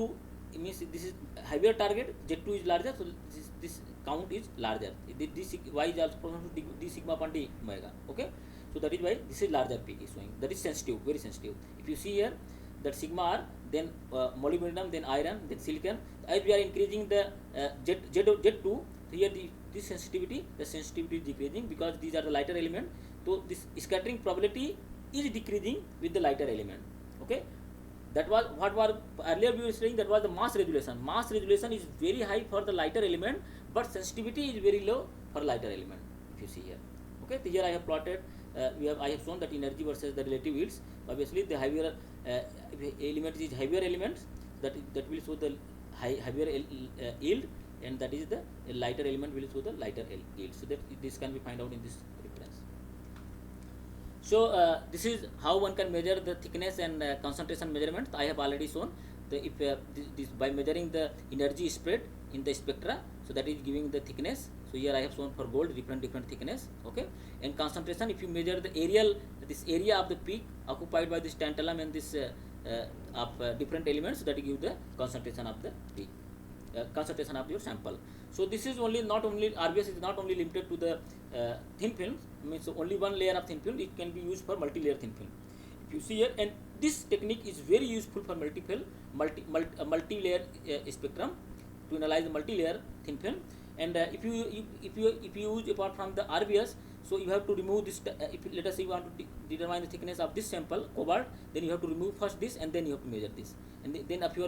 means this is heavier target, Z2 is larger, so this count is larger. This y is also proportional to d sigma upon d omega. Okay, so that is why this is larger peak is showing. That is sensitive, very sensitive. If you see here, that sigma r, then molybdenum, then iron, then silicon. As we are increasing the Z2, so here this sensitivity, the sensitivity is decreasing because these are the lighter element. So this scattering probability is decreasing with the lighter element. Okay, that was what was earlier we were saying, that was the mass resolution. Mass resolution is very high for the lighter element, but sensitivity is very low for lighter element. If you see here, okay, so here I have plotted. I have shown that energy versus the relative yields. Obviously, the heavier element is heavier elements, that will show the heavier yield, and that is the lighter element will show the lighter yield. So that this can be find out in this reference. So this is how one can measure the thickness and concentration measurements. I have already shown if this by measuring the energy spread in the spectra, so that is giving the thickness. So here I have shown for gold different thickness. Okay, and concentration, if you measure the this area of the peak occupied by this tantalum and this of different elements, that give the concentration of the peak, concentration of your sample. So this is not only RBS is not only limited to the thin film, means only one layer of thin film. It can be used for multi-layer thin film. If you see here, and this technique is very useful for multi-layer spectrum to analyze the multi-layer thin film. And if you use apart from the RBS, so you have to remove this. Let us say you want to determine the thickness of this sample cobalt, then you have to remove first this, and then you have to measure this. And then if you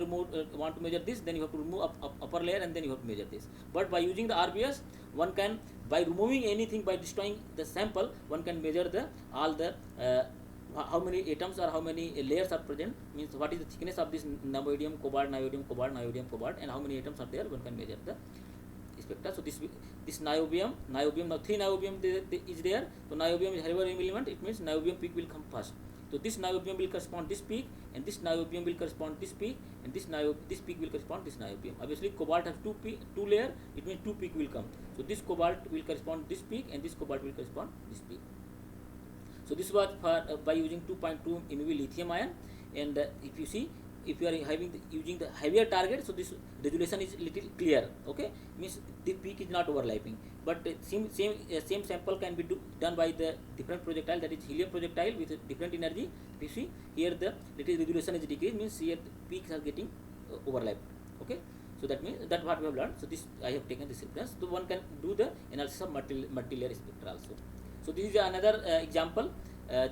want to measure this, then you have to remove upper layer, and then you have to measure this. But by using the RBS, one can, by removing anything, by destroying the sample, one can measure all the how many atoms or how many layers are present, means what is the thickness of this niobium, cobalt, niobium, cobalt, niobium, cobalt, and how many atoms are there, one can measure the spectra. So this niobium, now 3 niobium is there. So niobium is heavier element. It means niobium peak will come first. So this niobium will correspond this peak, and this niobium will correspond this peak, and this peak will correspond this niobium. Obviously, cobalt has two layer. It means 2 peak will come. So this cobalt will correspond this peak, and this cobalt will correspond this peak. So this was for by using 2.2 MeV lithium ion, and if you see, if you are using the heavier target, so this resolution is little clear. Okay, means the peak is not overlapping, but same sample can be done by the different projectile, that is helium projectile with different energy. If you see here, the little resolution is decreased, means here the peaks are getting overlapped. Okay, so that means that what we have learned. So this I have taken this reference. So one can do the analysis of multi-layer spectra also. So this is another example.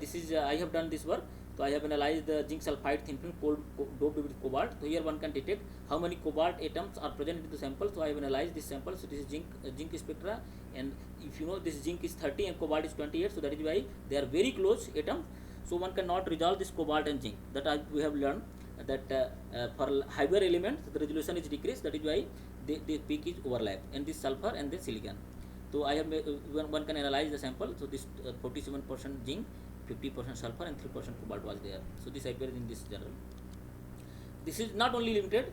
This is I have done this work. So I have analyzed the zinc sulfide thin film doped with cobalt. So here one can detect how many cobalt atoms are present in the sample. So I have analyzed this sample. So this is zinc spectra, and if you know, this zinc is 30 and cobalt is 28. So that is why they are very close atoms. So one cannot resolve this cobalt and zinc. That we have learned that for heavier elements the resolution is decreased. That is why the peak is overlap, and this sulfur and the silicon. So I have one can analyze the sample. So this 47% zinc, 50% sulfur, and 3% cobalt was there. So this appears in this journal. This is not only limited.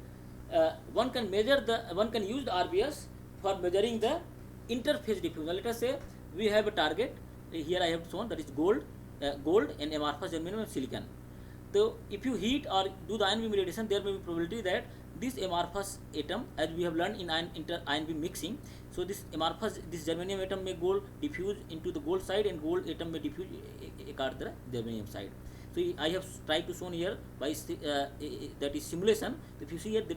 One can use the RBS for measuring the interface diffusion. Let us say we have a target. Here I have shown that is gold and amorphous germanium and silicon. So if you heat or do the ion beam radiation, there may be probability that this amorphous atom, as we have learned in ion beam mixing, so this germanium atom may diffuse into the gold side, and gold atom may diffuse across the germanium side. So I have tried to show here by that is simulation. If you see here, the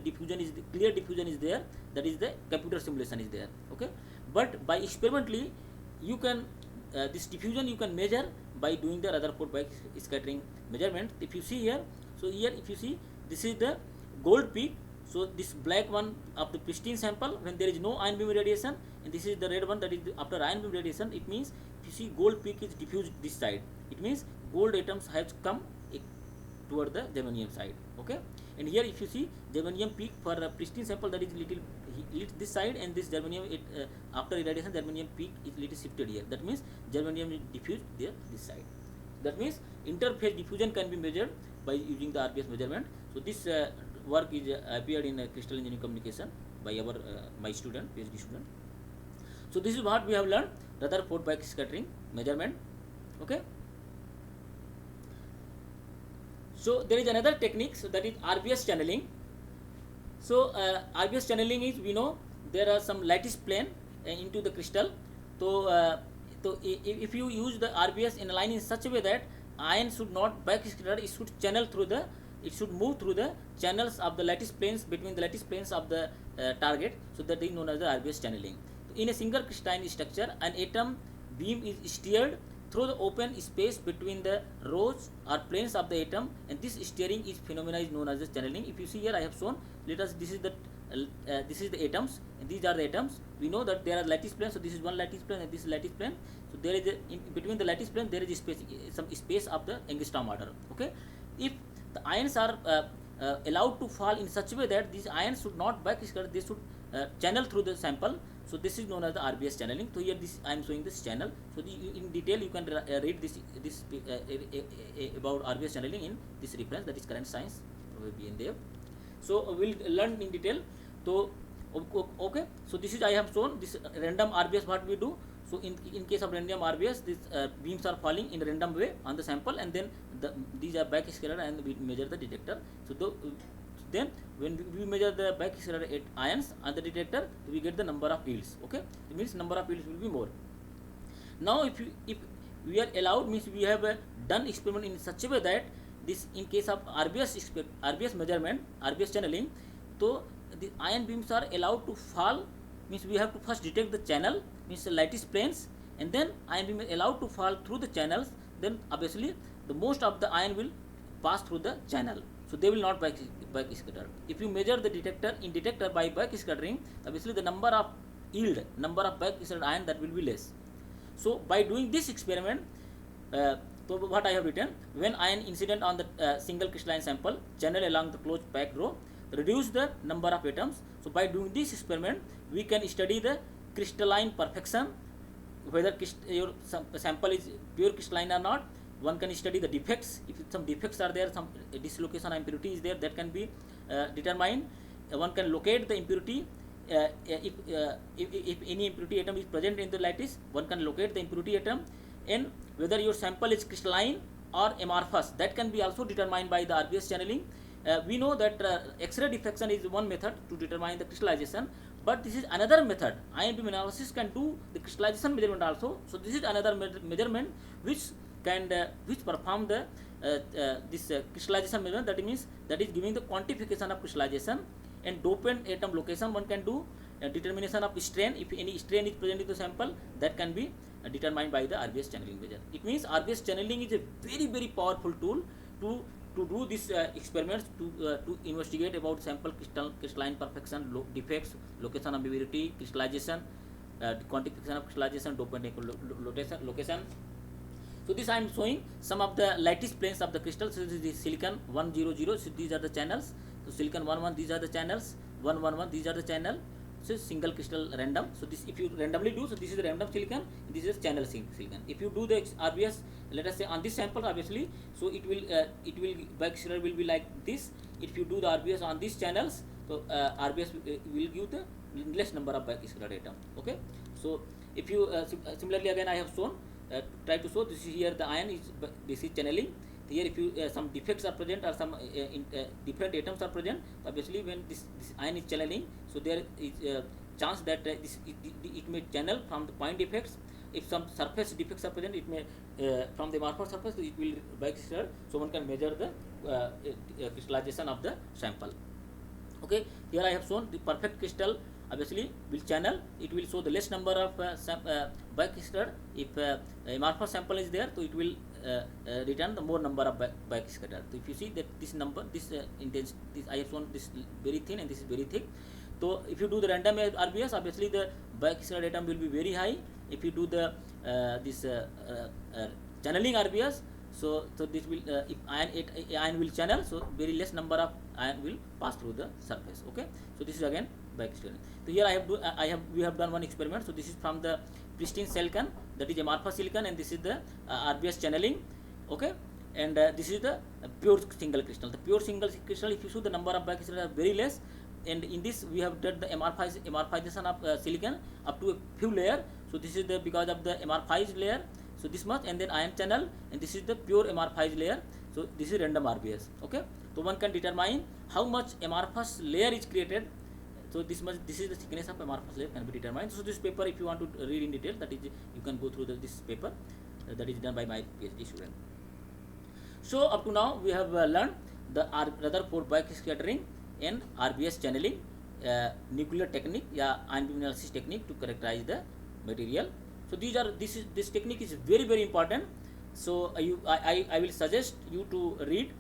clear diffusion is there. That is the computer simulation is there. Okay, but by experimentally, you can this diffusion you can measure by doing the Rutherford by scattering measurement. If you see here, so here if you see, this is the gold peak. So this black one of the pristine sample when there is no ion beam radiation, and this is the red one that is after ion beam radiation. It means if you see gold peak is diffused this side, it means gold atoms has come toward the germanium side. Okay, and here if you see germanium peak for a pristine sample, that is little this side, and this germanium after irradiation germanium peak is little shifted here. That means germanium is diffused there this side. That means interphase diffusion can be measured by using the RPS measurement. So this work is appeared in crystal engineering communication by our my student, PhD student. So this is what we have learned, Rutherford backscattering measurement. Okay. So there is another technique, so that is RBS channeling. So RBS channeling is, we know there are some lattice plane into the crystal. So if you use the RBS in a line in such a way that ion should not backscatter, it should channel through the, it should move through the channels of the lattice planes, between the lattice planes of the target. So that is known as the RBS channeling. In a single crystalline structure, an atom beam is steered through the open space between the rows or planes of the atom, and this steering is phenomena is known as the channeling. If you see here, I have shown. Let us. This is the atoms, and these are the atoms. We know that there are lattice planes. So this is one lattice plane, and this is lattice plane. So there is in between the lattice plane there is a space, some space of the angstrom order. Okay, if the ions are allowed to fall in such a way that these ions should not backscatter, they should channel through the sample. So this is known as the RBS channeling. So here this I am showing this channel. So in detail you can read this about RBS channeling in this reference, that is Current Science, probably in there. So we'll learn in detail. So okay. So this is I have shown this random RBS what we do. So in case of random RBS, these beams are falling in a random way on the sample, and then these are backscatter, and we measure the detector. So then when we measure the backscatter ions on the detector, we get the number of yields. Okay, it means number of yields will be more. Now if we are allowed, means we have done experiment in such a way that this, in case of RBS measurement, RBS channeling, so the ion beams are allowed to fall, means we have to first detect the channel, means the lattice planes, and then ion beam is allowed to fall through the channels. Then obviously the most of the ion will pass through the channel, so they will not backscatter. If you measure the detector by backscattering, obviously the number of yield, number of backscattered ion, that will be less. So by doing this experiment, so what I have written, when ion incident on the single crystalline sample channel along the closed packed row, reduce the number of atoms. So by doing this experiment, we can study the crystalline perfection, whether your sample is pure crystalline or not. One can study the defects. If some defects are there, some dislocation or impurity is there, that can be determined. One can locate the impurity. If any impurity atom is present in the lattice, one can locate the impurity atom, and whether your sample is crystalline or amorphous, that can be also determined by the RBS channeling. We know that X-ray diffraction is one method to determine the crystallization, but this is another method. Ion beam analysis can do the crystallization measurement also. So this is another measurement which can which perform the this crystallization measurement. That means that is giving the quantification of crystallization, and dopant atom location. One can do determination of strain. If any strain is present in the sample, that can be determined by the RBS channeling measure. It means RBS channeling is a very powerful tool to do this experiments, to investigate about sample crystalline perfection, defects, location of impurity, crystallization, quantification of crystallization, dopant location. So this I am showing some of the lattice planes of the crystal. So this is the silicon 100. So these are the channels. So silicon 11, these are the channels. 111, these are the channel. So single crystal random. So this, if you randomly do, so this is the random silicon, this is channel silicon. If you do the RBS, let us say on this sample, obviously, so it will backscatter will be like this. If you do the RBS on these channels, so RBS will give the less number of backscatter atom. Okay. So if you similarly again I have shown, try to show this is here the ion is, this is channeling. Here if you some defects are present or some different atoms are present, obviously when this ion is channeling, so there is chance that it may channel from the point defects. If some surface defects are present, it may from the amorphous surface, it will backscatter. So one can measure the crystallization of the sample. Okay, here I have shown the perfect crystal obviously will channel. It will show the less number of backscatter. If amorphous sample is there, so it will return the more number of backscatter. So if you see that this number, this intensity, this I have shown this very thin and this is very thick. So if you do the random RBS, obviously the backscatter atom will be very high. If you do the this channeling RBS, So this will if ion will channel, so very less number of ion will pass through the surface. Okay, so this is again bicrystalline. So here we have done one experiment. So this is from the pristine silicon, that is amorphous silicon, and this is the RBS channeling. Okay, and this is the pure single crystal. The pure single crystal, if you see, the number of bicrystal are very less, and in this we have done the amorphization of silicon up to a few layer. So this is the because of the amorphized layer, so this much, and then ion channel, and this is the pure amorphized layer. So this is random RBS. Okay, so one can determine how much amorphous layer is created. So this much, this is the thickness of amorphous layer can be determined. So this paper, if you want to read in detail, that is, you can go through this paper that is done by my PhD student. So up to now we have learned the Rutherford bicrystalline and RBS channeling nuclear technique, ion beam analysis technique to characterize the material. So this technique is very important. So I will suggest you to read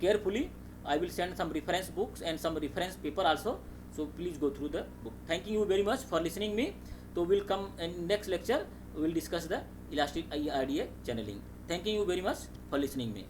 carefully. I will send some reference books and some reference paper also. So please go through the book. Thank you very much for listening me. So we'll come in next lecture. We will discuss the elastic IRDA channeling. Thank you very much for listening me.